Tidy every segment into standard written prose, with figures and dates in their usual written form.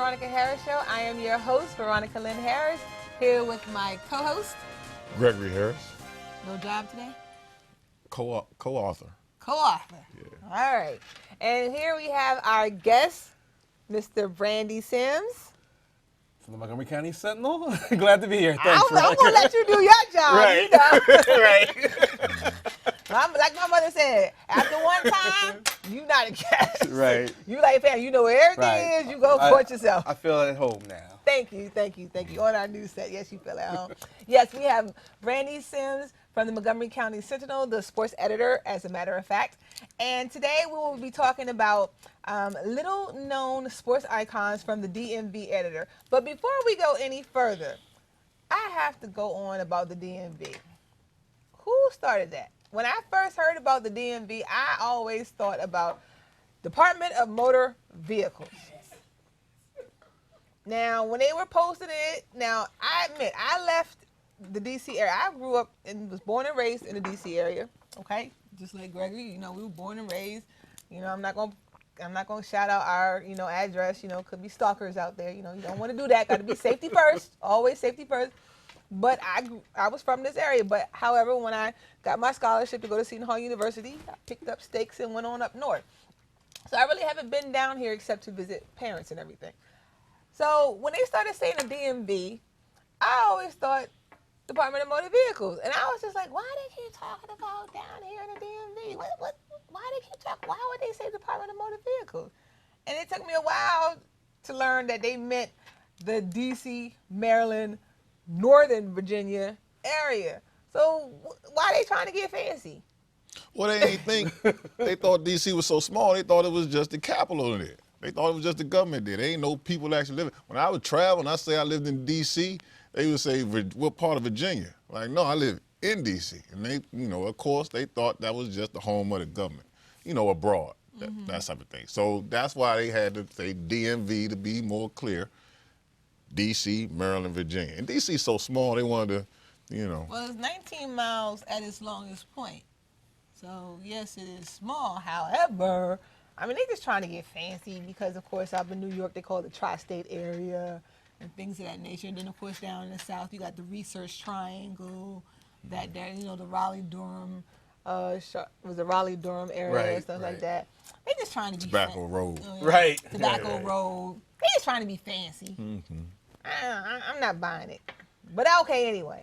Veronica Harris Show. I am your host, Veronica Lynn Harris, here with my co-host. Gregory Harris. No job today? Co-author. Co-author. Yeah. All right. And here we have our guest, Mr. Brandy Sims. From the Montgomery County Sentinel. Glad to be here. Thanks, I'm going to let you do your job. Right. You know? Right. Like my mother said, after one time, you not a guest. Right. You like family. You know where everything is. You go for it yourself. I feel at home now. Thank you. On our news set, yes, you feel at home. Yes, we have Brandy Sims from the Montgomery County Sentinel, the sports editor, as a matter of fact. And today we will be talking about little-known sports icons from the DMV editor. But before we go any further, I have to go on about the DMV. Who started that? When I first heard about the DMV, I always thought about Department of Motor Vehicles. Now, when they were posting it, now, I admit, I left the D.C. area. I grew up and was born and raised in the D.C. area, okay? Just like Gregory, you know, we were born and raised. You know, I'm not gonna shout out our, address. You know, could be stalkers out there. You know, you don't want to do that. Got to be safety first. Always safety first. But I was from this area. But however, when I got my scholarship to go to Seton Hall University, I picked up stakes and went on up north. So I really haven't been down here except to visit parents and everything. So when they started saying the DMV, I always thought Department of Motor Vehicles. And I was just like, why they keep talking about down here in the DMV? Why they keep talking? Why would they say Department of Motor Vehicles? And it took me a while to learn that they meant the D.C., Maryland, Northern Virginia area. So why are they trying to get fancy? Well, they ain't think, they thought D.C. was so small, they thought it was just the capital of it. They thought it was just the government there. They ain't no people actually living. When I would travel and I say I lived in D.C., they would say, what part of Virginia? Like, no, I live in D.C. And they, of course, they thought that was just the home of the government, abroad, that type of thing. So that's why they had to say DMV to be more clear. D.C., Maryland, Virginia. And D.C. is so small, they wanted to, Well, it's 19 miles at its longest point. So, yes, it is small. However, I mean, they're just trying to get fancy because, of course, up in New York, they call it the tri-state area and things of that nature. And then, of course, down in the South, you got the Research Triangle, the Raleigh-Durham, was the Raleigh-Durham area and stuff like that. They're just trying to be Tobacco Road. Right. Tobacco Road. They're just trying to be fancy. Mm-hmm. I'm not buying it. But okay, anyway.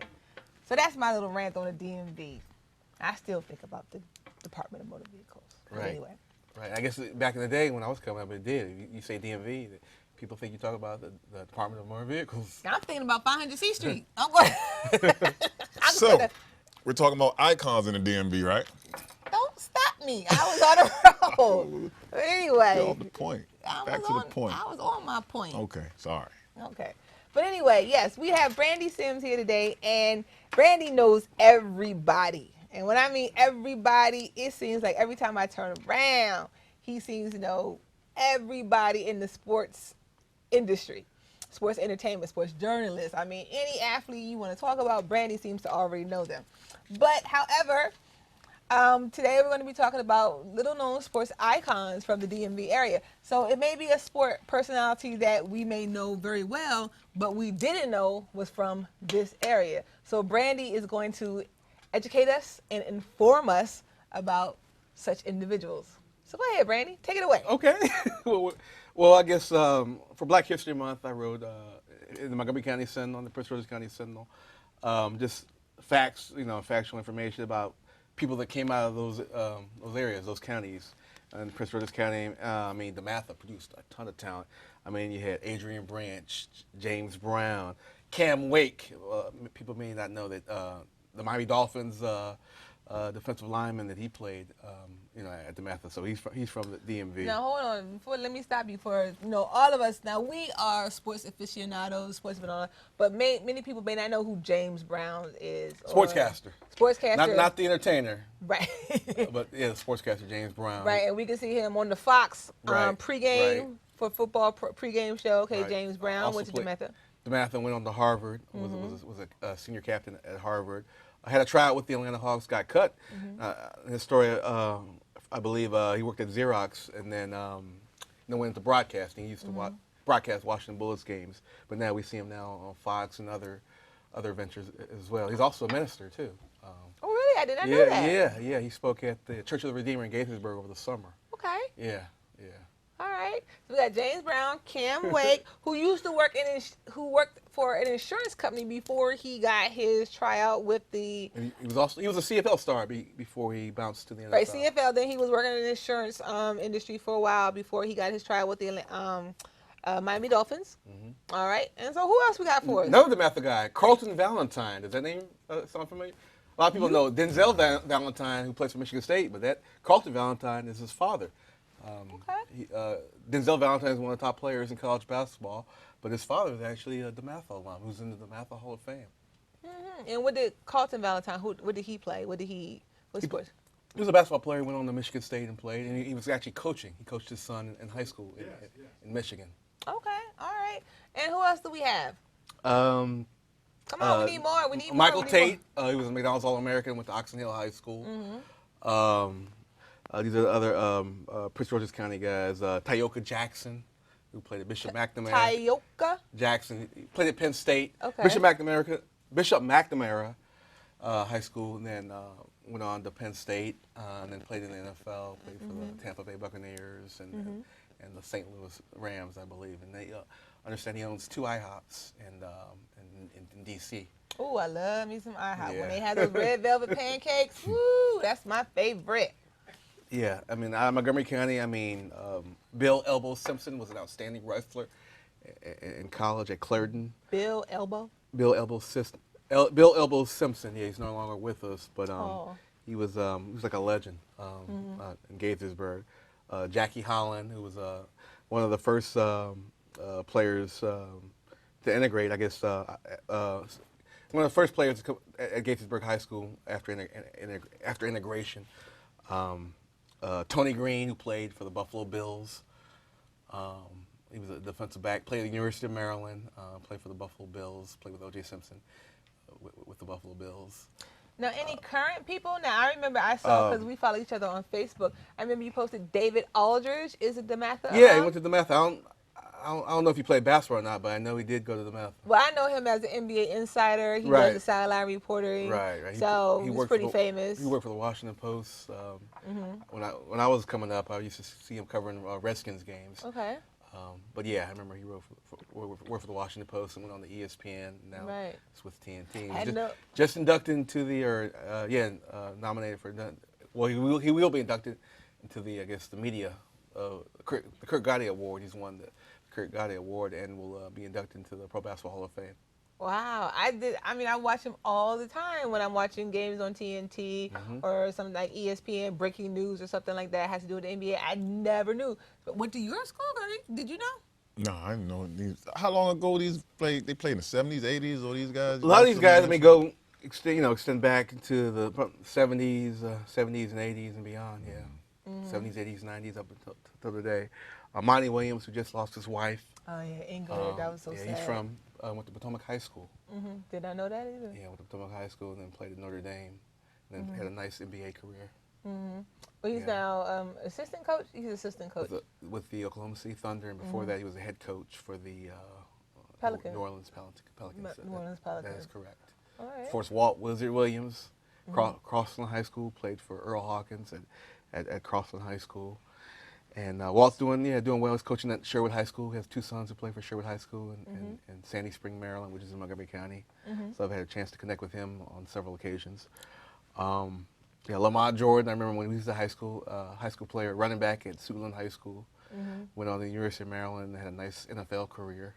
So that's my little rant on the DMV. I still think about the Department of Motor Vehicles. Right. Anyway. Right. I guess back in the day when I was coming up, it did. You say DMV, people think you talk about the Department of Motor Vehicles. I'm thinking about 500 C Street. I'm going. So, we're talking about icons in the DMV, right? Don't stop me. I was on the road. Anyway. Get off the point. Back to the point. I was on my point. Okay, sorry. Okay. But anyway, yes, we have Brandy Sims here today, and Brandy knows everybody. And when I mean everybody, it seems like every time I turn around, he seems to know everybody in the sports industry, sports entertainment, sports journalists. I mean, any athlete you want to talk about, Brandy seems to already know them. But however, today we're going to be talking about little-known sports icons from the DMV area. So it may be a sport personality that we may know very well, but we didn't know was from this area. So Brandy is going to educate us and inform us about such individuals. So go ahead, Brandy. Take it away. Okay. Well, I guess for Black History Month, I wrote in the Montgomery County Sentinel and the Prince George's County Sentinel, just facts, factual information about people that came out of those areas, those counties. And Prince George's County, DeMatha produced a ton of talent. I mean, you had Adrian Branch, James Brown, Cam Wake. People may not know that the Miami Dolphins defensive lineman that he played, at DeMatha. So he's from the DMV. Now hold on. Let me stop you for all of us. Now we are sports aficionados, sportsmen, but many people may not know who James Brown is. Sportscaster. Sportscaster. Not the entertainer. Right. But yeah, the sportscaster James Brown. Right, and we can see him on the Fox pregame right. for football pregame show. Okay, Right. James Brown Also went to played- DeMatha. DeMatha went on to Harvard. Was a senior captain at Harvard. I had a tryout with the Atlanta Hawks. Got cut. His story, I believe, he worked at Xerox and then went into broadcasting. He used to broadcast Washington Bullets games, but now we see him now on Fox and other ventures as well. He's also a minister too. Oh, really? I did not know that. Yeah. He spoke at the Church of the Redeemer in Gaithersburg over the summer. Okay. Yeah. All right. So we got James Brown, Cam Wake, who used to work who worked for an insurance company before he got his tryout with the And he was a CFL star before he bounced to the NFL. right CFL. Then he was working in the insurance industry for a while before he got his tryout with the Miami Dolphins. All right. And so who else we got for us? Another DeMatha guy, Carlton Valentine. Does that name sound familiar? A lot of people know Denzel Valentine, who plays for Michigan State, but that Carlton Valentine is his father. Denzel Valentine is one of the top players in college basketball, but his father is actually a DeMatha alum who's in the DeMatha Hall of Fame. And what did Carlton Valentine? What did he play? What sports? He was a basketball player. He went on to Michigan State and played, and he was actually coaching. He coached his son in high school in Michigan. Okay. All right. And who else do we have? Um, Come on, we need more. We need more. Michael We need Tate. He was a McDonald's All-American. Went to Oxon Hill High School. These are the other Prince George's County guys. Tyoka Jackson, who played at Bishop McNamara. Tyoka. Jackson he played at Penn State. Okay. Bishop McNamara High School, and then went on to Penn State, and then played in the NFL. Played for the Tampa Bay Buccaneers and the St. Louis Rams, I believe. And they understand he owns 2 IHOPs in D.C. Ooh, I love me some IHOP. Yeah. When they had those red velvet pancakes, woo, that's my favorite. Yeah, I mean, Montgomery County, Bill Elbow Simpson was an outstanding wrestler in college at Clarendon. Bill Elbow. Bill Elbow Simpson. Yeah, he's no longer with us, but he was like a legend in Gaithersburg. Jackie Holland, who was one of the first players to integrate, I guess, one of the first players to come at Gaithersburg High School after integration. Tony Green, who played for the Buffalo Bills. He was a defensive back, played at the University of Maryland, played for the Buffalo Bills, played with O.J. Simpson with the Buffalo Bills. Now, any current people? Now, I remember I saw, because we follow each other on Facebook, I remember you posted David Aldridge. Is it DeMatha? Yeah, he went to DeMatha. I don't know if he played basketball or not, but I know he did go to DeMatha. Well, I know him as an NBA insider. He does the sideline reporting. Right. So he's pretty famous. He worked for the Washington Post. When I was coming up, I used to see him covering Redskins games. Okay. But yeah, I remember he worked for the Washington Post and went on to ESPN. Now it's with TNT. He was just inducted into nominated for. Well, he will be inducted into the media, the Kurt Gotti Award. He's won the Kurt Gotti Award and will be inducted into the Pro Basketball Hall of Fame. Wow, I watch him all the time when I'm watching games on TNT or something like ESPN, breaking news or something like that has to do with the NBA. I never knew. But went to your school, did you know? No, I didn't know. How long ago they played in the 70s, 80s, all these guys? A lot of these guys, go extend back into the 70s and 80s and beyond, yeah. 70s, 80s, 90s up until today. Monty Williams, who just lost his wife. Oh, yeah, England. That was so sad. He's from, went to Potomac High School. Did I know that either? Yeah, went to Potomac High School and then played at Notre Dame. And then had a nice NBA career. Well, he's now assistant coach? He's assistant coach. With the Oklahoma City Thunder, and before that he was a head coach for the Pelicans. New Orleans Pelicans. New Orleans Pelicans. That is correct. All right. Of course, Walt Wizard Williams, Crossland High School, played for Earl Hawkins at Crossland High School. And Walt's doing well. He's coaching at Sherwood High School. He has 2 sons who play for Sherwood High School in Sandy Spring, Maryland, which is in Montgomery County. So I've had a chance to connect with him on several occasions. Lamont Jordan, I remember when he was a high school player, running back at Suitland High School. Went on to the University of Maryland and had a nice NFL career.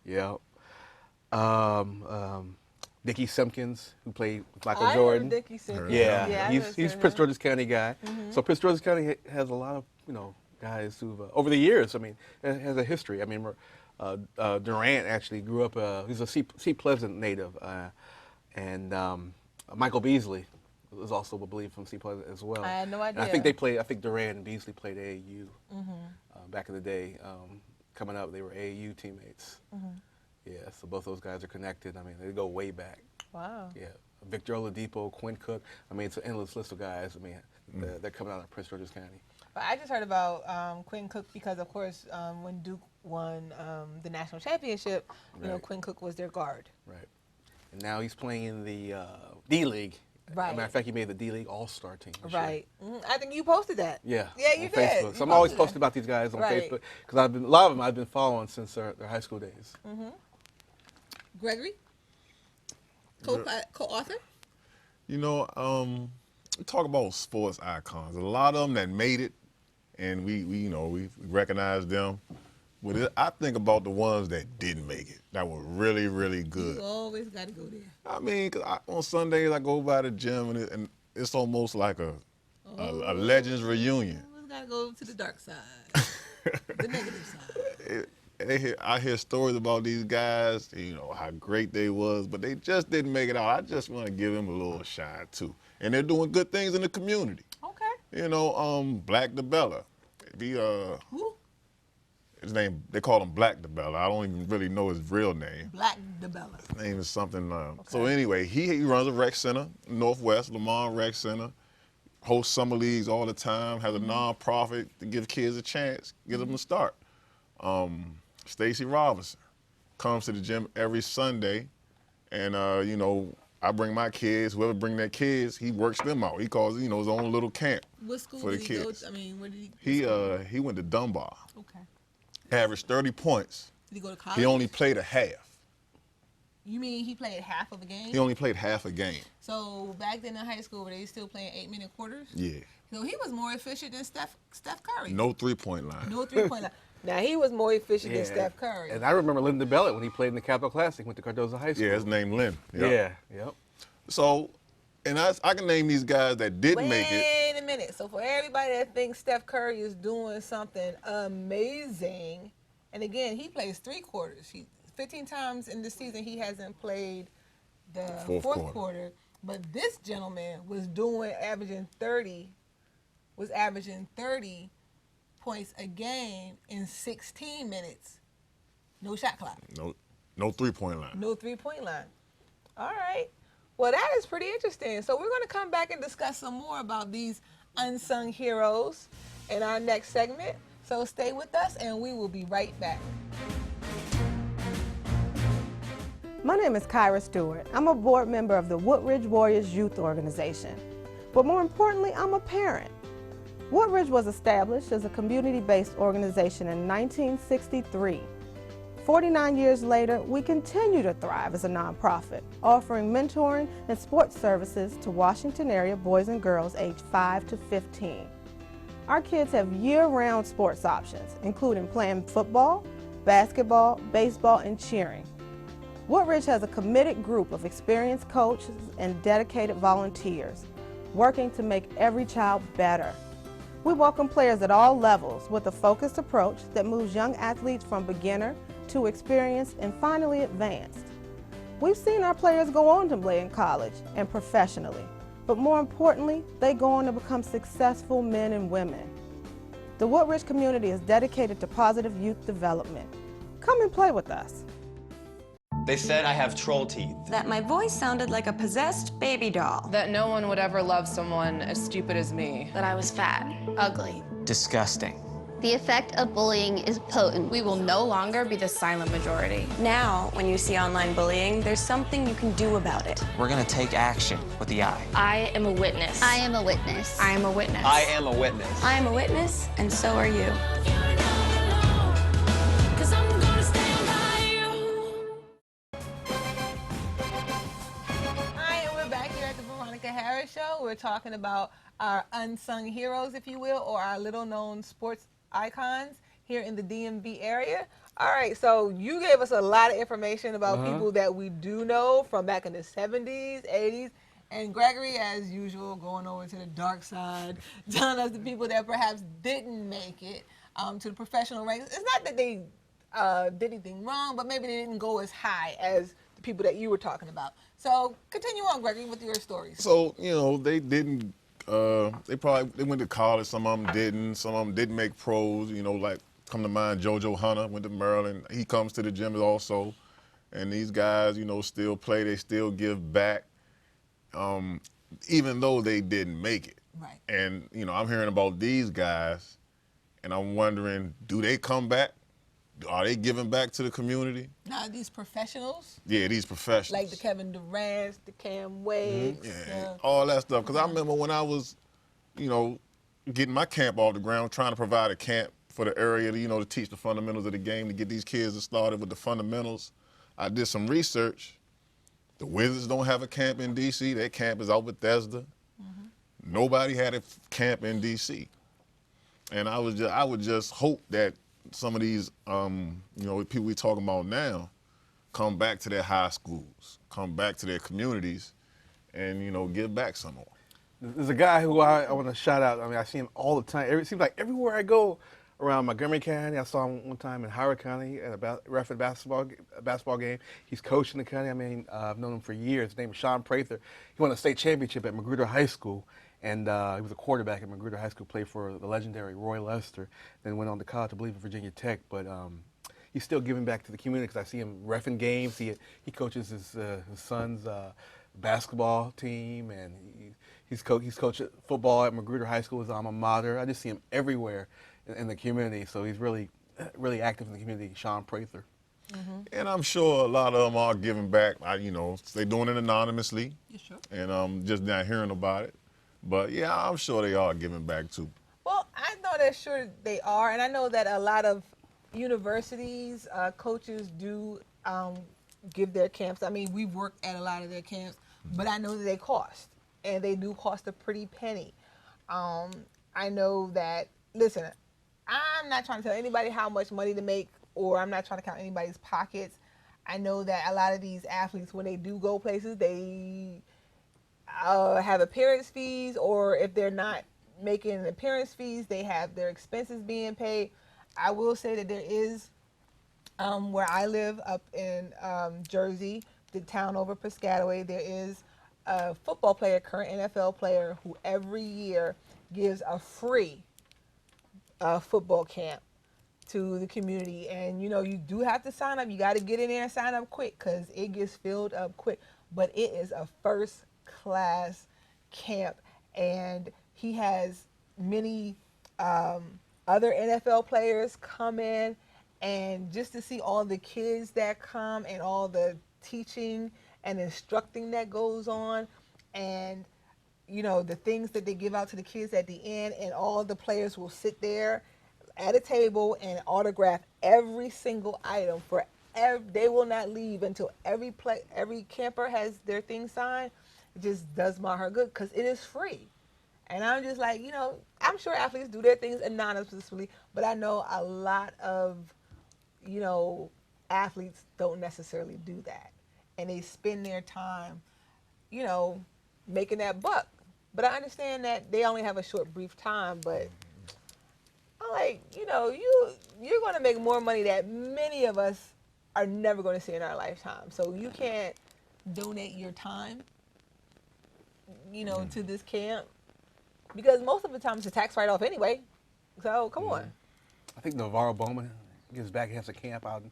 Yeah. Dickie Simpkins, who played with Michael Jordan. Dickie Simpkins. Yeah, he's Prince George's County guy. So Prince George's County has a lot of guys who've over the years. Has a history. Durant actually grew up. He's a Sea Pleasant native, and Michael Beasley was also, I believe, from Sea Pleasant as well. I had no idea. And I think Durant and Beasley played AAU back in the day. Coming up, they were AAU teammates. Yeah, so both those guys are connected. They go way back. Wow. Yeah, Victor Oladipo, Quinn Cook. It's an endless list of guys. They're coming out of Prince George's County. But I just heard about Quinn Cook because, of course, when Duke won the national championship, you know, Right. Quinn Cook was their guard. Right. And now he's playing in the D-League. Right. As a matter of fact, he made the D-League All-Star team this year. Right. I think you posted that. Yeah. Yeah, you on did. Facebook. You So I'm always posted posting that. about these guys on Right. Facebook because a lot of them I've been following since their high school days. Gregory, co-author. You know, we talk about sports icons. A lot of them that made it, and we recognize them. But I think about the ones that didn't make it, that were really, really good. You always got to go there. I mean, 'cause on Sundays I go by the gym and it's almost like a Legends reunion. Always got to go to the dark side, the negative side. I hear stories about these guys, you know, how great they was, but they just didn't make it out. I just want to give them a little shine too. And they're doing good things in the community. Okay. You know, Black DeBella. Who? His name, they call him Black DeBella. I don't even really know his real name. Black DeBella. His name is something. So anyway, he runs a rec center, Northwest, Lamar Rec Center, hosts summer leagues all the time, has a nonprofit to give kids a chance, give them a start. Stacey Robinson comes to the gym every Sunday, and you know, I bring my kids. Whoever bring their kids, he works them out. He calls, you know, his own little camp What school for the did he go kids. to? I mean, where did he? He went to Dunbar, Okay. averaged 30 points. Did he go to college? He only played a half. You mean he played half of a game? He only played half a game. So back then in high school, were they still playing 8-minute quarters? Yeah. So he was more efficient than Steph Curry. No 3-point line. No 3-point line. Now he was more efficient than Steph Curry. And I remember Lyndon Bellett when he played in the Capital Classic, went to Cardozo High School. Yeah, his name Lynn. Yeah. Yep. So, and I can name these guys that didn't make it. Wait a minute. So for everybody that thinks Steph Curry is doing something amazing, and again, he plays 3 quarters. 15 times in the season he hasn't played the fourth quarter. But this gentleman was averaging 30 points a game in 16 minutes. No shot clock. No 3-point line. No 3-point line. All right. Well, that is pretty interesting. So we're going to come back and discuss some more about these unsung heroes in our next segment. So stay with us, and we will be right back. My name is Kyra Stewart. I'm a board member of the Woodridge Warriors Youth Organization. But more importantly, I'm a parent. Woodridge was established as a community-based organization in 1963. 49 years later, we continue to thrive as a nonprofit, offering mentoring and sports services to Washington area boys and girls aged 5 to 15. Our kids have year-round sports options, including playing football, basketball, baseball, and cheering. Woodridge has a committed group of experienced coaches and dedicated volunteers, working to make every child better. We welcome players at all levels with a focused approach that moves young athletes from beginner to experienced and finally advanced. We've seen our players go on to play in college and professionally, but more importantly, they go on to become successful men and women. The Woodridge community is dedicated to positive youth development. Come and play with us. They said I have troll teeth. That my voice sounded like a possessed baby doll. That no one would ever love someone as stupid as me. That I was fat, ugly. Disgusting. The effect of bullying is potent. We will no longer be the silent majority. Now, when you see online bullying, there's something you can do about it. We're gonna take action with the I. I am a witness. I am a witness. I am a witness. I am a witness. I am a witness, and so are you. Hi, and we're back here at the Veronica Harris Show. We're talking about our unsung heroes, if you will, or our little-known sports icons here in the DMV area. All right, so you gave us a lot of information about people that we do know from back in the 70s, 80s, and Gregory, as usual, going over to the dark side, telling us the people that perhaps didn't make it to the professional ranks. It's not that they did anything wrong, but maybe they didn't go as high as the people that you were talking about. So continue on, Gregory, with your stories. So, you know, they didn't, they went to college, some of them didn't, some of them didn't make pros, you know, like come to mind JoJo Hunter, went to Maryland. He comes to the gym also. And these guys, you know, still play, they still give back, even though they didn't make it. Right. And I'm hearing about these guys, and I'm wondering, do they come back? Are they giving back to the community? Now these professionals, Yeah, these professionals. like the Kevin Durant's, the Cam Wakes, Yeah, all that stuff. Because I remember when I was, getting my camp off the ground, trying to provide a camp for the area, to teach the fundamentals of the game, to get these kids to start with the fundamentals. I did some research. The Wizards don't have a camp in D.C. Their camp is out Bethesda. Nobody had a camp in D.C. And I would just hope that some of these, people we talking about now, come back to their high schools, come back to their communities, and give back some more. There's a guy who I want to shout out. I mean, I see him all the time. It seems like everywhere I go around Montgomery County, I saw him one time in Howard County at a ref basketball game. He's coaching the county. I mean, I've known him for years. His name is Sean Prather. He won a state championship at Magruder High School, and he was a quarterback at Magruder High School, played for the legendary Roy Lester, then went on to college, I believe, at Virginia Tech. But he's still giving back to the community because I see him reffing games. He coaches his son's basketball team, and he's coached football at Magruder High School, his alma mater. I just see him everywhere in the community, so he's really active in the community, Sean Prather. And I'm sure a lot of them are giving back. They're doing it anonymously. Yeah, sure. And just not hearing about it. But yeah, I'm sure they are giving back too. Well, I know that sure they are, and I know that a lot of universities, coaches do give their camps. I mean, we've worked at a lot of their camps, but I know that they cost, and they do cost a pretty penny. I know that, listen, I'm not trying to tell anybody how much money to make, or I'm not trying to count anybody's pockets. I know that a lot of these athletes, when they do go places, they have appearance fees, or if they're not making appearance fees, they have their expenses being paid. I will say that there is, where I live up in Jersey, the town over Piscataway, there is a football player, current NFL player, who every year gives a free football camp to the community. And you do have to sign up. You got to get in there and sign up quick, because it gets filled up quick. But it is a first class camp, and he has many other NFL players come in, and just to see all the kids that come and all the teaching and instructing that goes on, and the things that they give out to the kids at the end, and all the players will sit there at a table and autograph every single item for they will not leave until every camper has their thing signed. It just does my heart good, because it is free. And I'm just like, I'm sure athletes do their things anonymously, but I know a lot of, athletes don't necessarily do that. And they spend their time, making that buck. But I understand that they only have a short, brief time, but I'm like, you're going to make more money that many of us are never going to see in our lifetime. So you can't donate your time, to this camp, because most of the time it's a tax write-off anyway. So come on. I think Navarro Bowman gives back. He has a camp out.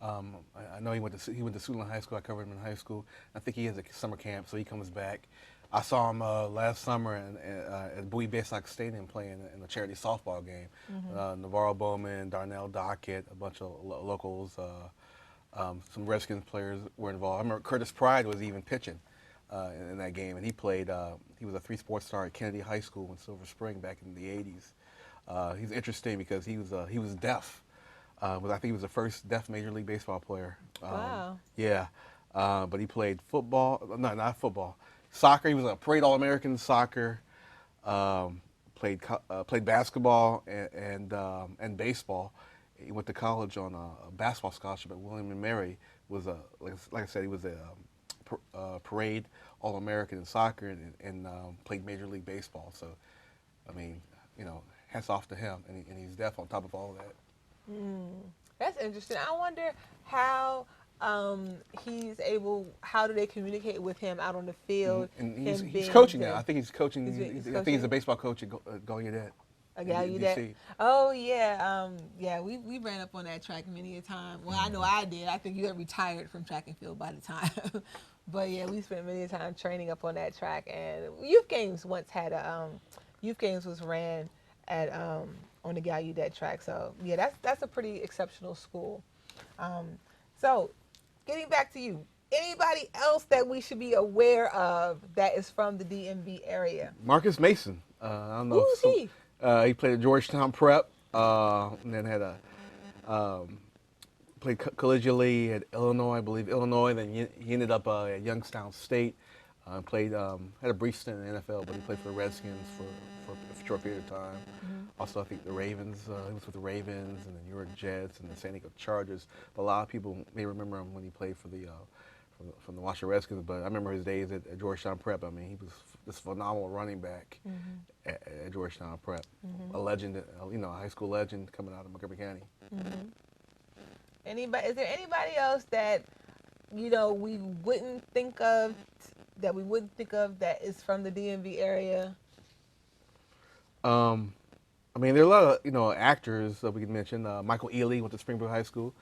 I know he went to Suitland High School. I covered him in high school. I think he has a summer camp, so he comes back. I saw him last summer at Bowie Baysock Stadium playing in a charity softball game. Navarro Bowman, Darnell Dockett, a bunch of locals, some Redskins players were involved. I remember Curtis Pride was even pitching in that game, and he played. He was a 3-sport star at Kennedy High School in Silver Spring back in the '80s. He's interesting because he was deaf. I think he was the first deaf Major League Baseball player. Wow. Yeah, but he played football. No, not football. Soccer. He was a parade All-American in soccer. Played basketball and baseball. He went to college on a basketball scholarship at William and Mary. Was like I said, he was a parade All-American in soccer and played Major League Baseball. So, I mean, hats off to him, and he's deaf on top of all of that. That's interesting. I wonder how he's able. How do they communicate with him out on the field? And he's coaching now. I think he's coaching. He's I think he's a baseball coach at Gallaudet. Gallaudet. Oh yeah, We ran up on that track many a time. Well, I know I did. I think you got retired from track and field by the time. But yeah, we spent many a time training up on that track. And youth games once had a youth games was ran at on the Gallaudet track. So yeah, that's a pretty exceptional school. So getting back to you, anybody else that we should be aware of that is from the DMV area? Marcus Mason. I don't know. Who's he? He played at Georgetown Prep, and then had played collegiately at Illinois, I believe Illinois. Then he ended up at Youngstown State. Played had a brief stint in the NFL, but he played for the Redskins for a short period of time. Also, I think the Ravens. He was with the Ravens and the New York Jets and the San Diego Chargers. But a lot of people may remember him when he played for the from the Washington Redskins. But I remember his days at Georgetown Prep. I mean, he was this phenomenal running back at Georgetown Prep. A legend, a high school legend coming out of Montgomery County. Anybody? Is there anybody else that we wouldn't think of that is from the DMV area? I mean, there are a lot of actors that we could mention. Michael Ealy went to Springbrook High School.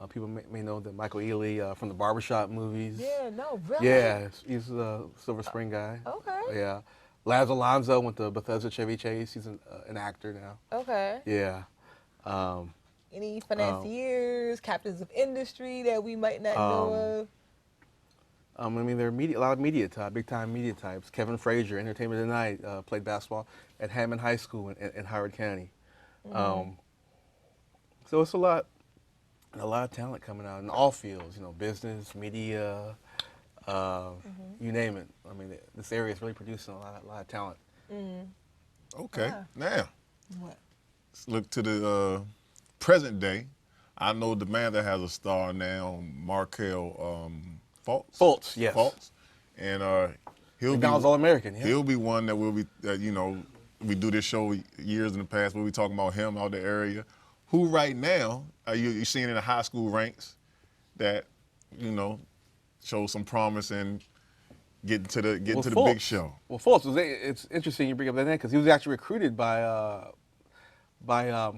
People may know that Michael Ealy from the Barbershop movies. Yeah, no, really? Yeah, he's a Silver Spring guy. Okay. Yeah. Laz Alonso went to Bethesda Chevy Chase. He's an actor now. Okay. Yeah. Any financiers, captains of industry that we might not know of? I mean, there are a lot of media types, big-time media types. Kevin Frazier, Entertainment Tonight, played basketball at Hammond High School in Howard County. So it's a lot of talent coming out in all fields, business, media, you name it. I mean, this area is really producing a lot of talent. Okay, now What? let's look to the present day. I know the man that has a star now, Markel Fultz. Fultz, yes. Fultz, and he'll McDonald's be All-American. Yeah. He'll be one that will be we do this show years in the past where we talking about him out the area. Who right now are you seeing in the high school ranks that show some promise in getting to the big show? Well, Fultz, it's interesting you bring up that name because he was actually recruited by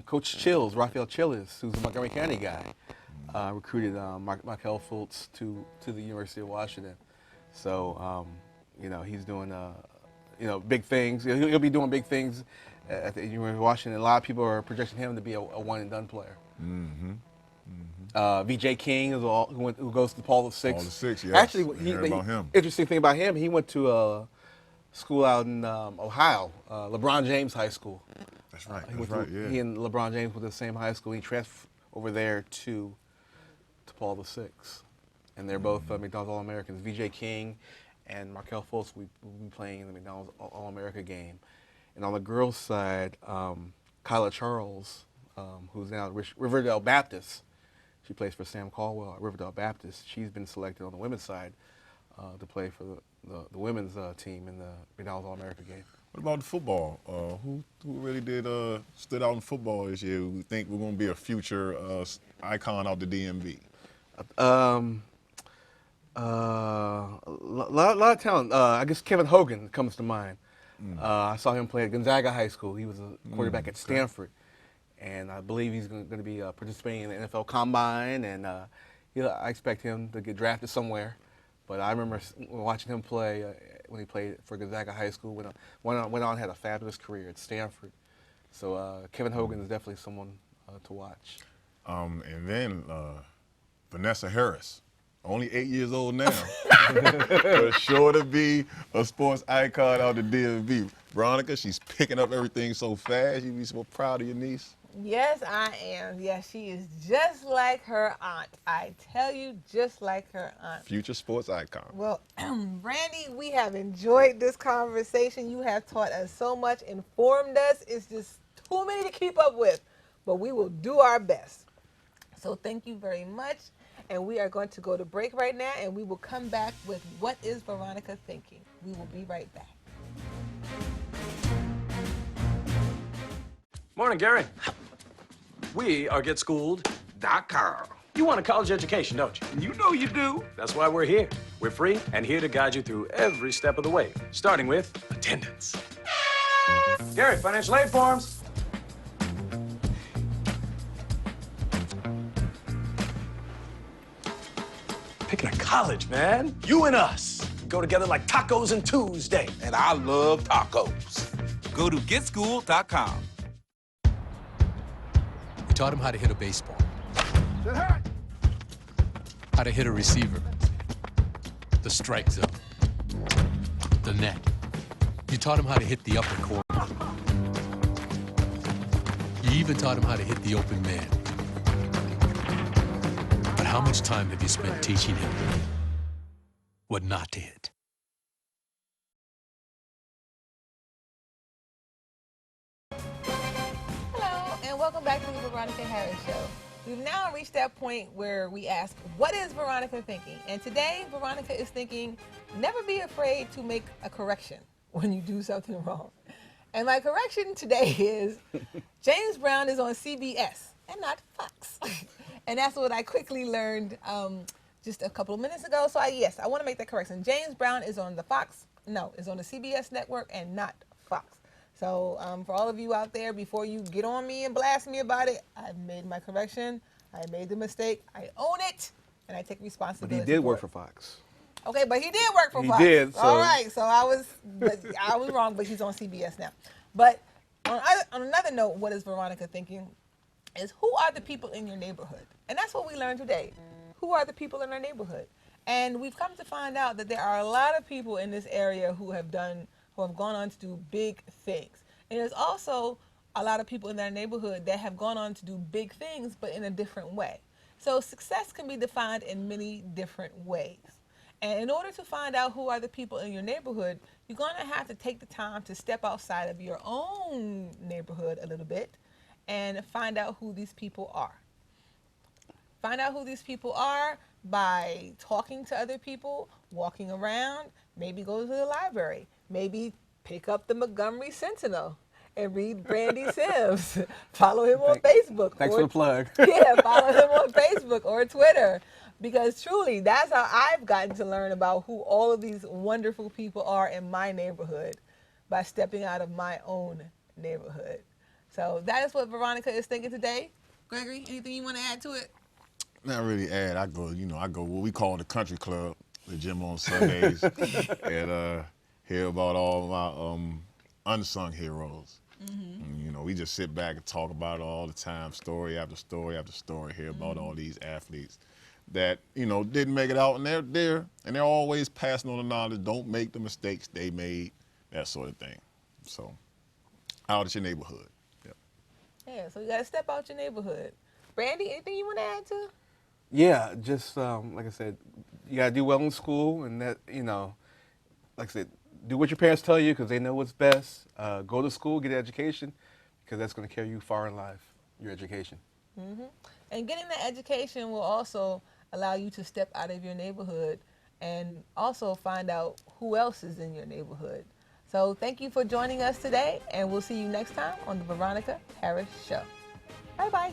Coach Chills, Raphael Chillis, who's a Montgomery County guy. Recruited Markel Fultz to the University of Washington. So, he's doing, big things. He'll be doing big things at the University of Washington. A lot of people are projecting him to be a one-and-done player. VJ King who goes to Paul VI. Paul VI, yes. Actually, about him. Interesting thing about him, he went to a school out in Ohio, LeBron James High School. That's right. Yeah. He and LeBron James went to the same high school. He transferred over there to Paul VI, and they're both McDonald's All-Americans. VJ King and Markel Fultz will be playing in the McDonald's All-America game. And on the girls' side, Kyla Charles, who's now at Riverdale Baptist, she plays for Sam Caldwell at Riverdale Baptist. She's been selected on the women's side to play for the women's team in the McDonald's All-America game. What about the football? Who really did stood out in football this year? We think we're going to be a future icon of the DMV. A lot of talent. I guess Kevin Hogan comes to mind. I saw him play at Gonzaga High School. He was a quarterback at Stanford, and I believe he's going to be participating in the NFL Combine. And I expect him to get drafted somewhere. But I remember watching him play when he played for Gonzaga High School. Went on and had a fabulous career at Stanford. So Kevin Hogan is definitely someone to watch. And then Vanessa Harris, only 8 years old now, but sure to be a sports icon out the DMV. Veronica, she's picking up everything so fast. You be so proud of your niece. Yes, I am. Yes, she is just like her aunt. I tell you, just like her aunt. Future sports icon. Well, Randy, we have enjoyed this conversation. You have taught us so much, informed us. It's just too many to keep up with, but we will do our best. So thank you very much. And we are going to go to break right now, and we will come back with What is Veronica Thinking? We will be right back. Morning, Gary. We are GetSchooled.com. You want a college education, don't you? You know you do. That's why we're here. We're free and here to guide you through every step of the way, starting with attendance. Gary, financial aid forms. Picking a college, man. You and us. We go together like tacos and Tuesday. And I love tacos. Go to getschooled.com. We taught him how to hit a baseball, how to hit a receiver, the strike zone, the net. You taught him how to hit the upper corner. You even taught him how to hit the open man. But how much time have you spent teaching him what not to hit? Hello, and welcome back to the Veronica Harris Show. We've now reached that point where we ask, what is Veronica thinking? And today, Veronica is thinking, never be afraid to make a correction when you do something wrong. And my correction today is, James Brown is on CBS and not Fox. And that's what I quickly learned just a couple of minutes ago. So I want to make that correction. James Brown is on the is on the CBS network and not Fox. So for all of you out there, before you get on me and blast me about it, I've made my correction. I made the mistake. I own it, and I take responsibility. But he did work for Fox. Okay, but he did work for Fox. He did. So. All right, so I was wrong, but he's on CBS now. But on another note, what is Veronica thinking? Is who are the people in your neighborhood? And that's what we learned today. Who are the people in our neighborhood? And we've come to find out that there are a lot of people in this area who have gone on to do big things. And there's also a lot of people in that neighborhood that have gone on to do big things, but in a different way. So success can be defined in many different ways. And in order to find out who are the people in your neighborhood, you're going to have to take the time to step outside of your own neighborhood a little bit and find out who these people are. Find out who these people are by talking to other people, walking around, maybe go to the library, maybe pick up the Montgomery Sentinel and read Brandy Sims. Follow him on Facebook. Thanks for the plug. Yeah, follow him on Facebook or Twitter. Because truly, that's how I've gotten to learn about who all of these wonderful people are in my neighborhood, by stepping out of my own neighborhood. So that is what Veronica is thinking today. Gregory, anything you want to add to it? Not really add. I go what we call the country club, the gym on Sundays, and hear about all my unsung heroes. Mm-hmm. And, we just sit back and talk about it all the time, story after story after story, hear about all these athletes that, didn't make it out, and they're always passing on the knowledge. Don't make the mistakes they made, that sort of thing. So, out at your neighborhood. Yep. Yeah, so you got to step out your neighborhood. Brandy, anything you want to add to? Yeah, just like I said, you got to do well in school, and that, like I said, do what your parents tell you because they know what's best. Go to school, get an education, because that's going to carry you far in life, your education. Mm-hmm. And getting that education will also allow you to step out of your neighborhood and also find out who else is in your neighborhood. So thank you for joining us today, and we'll see you next time on the Veronica Harris Show. Bye-bye.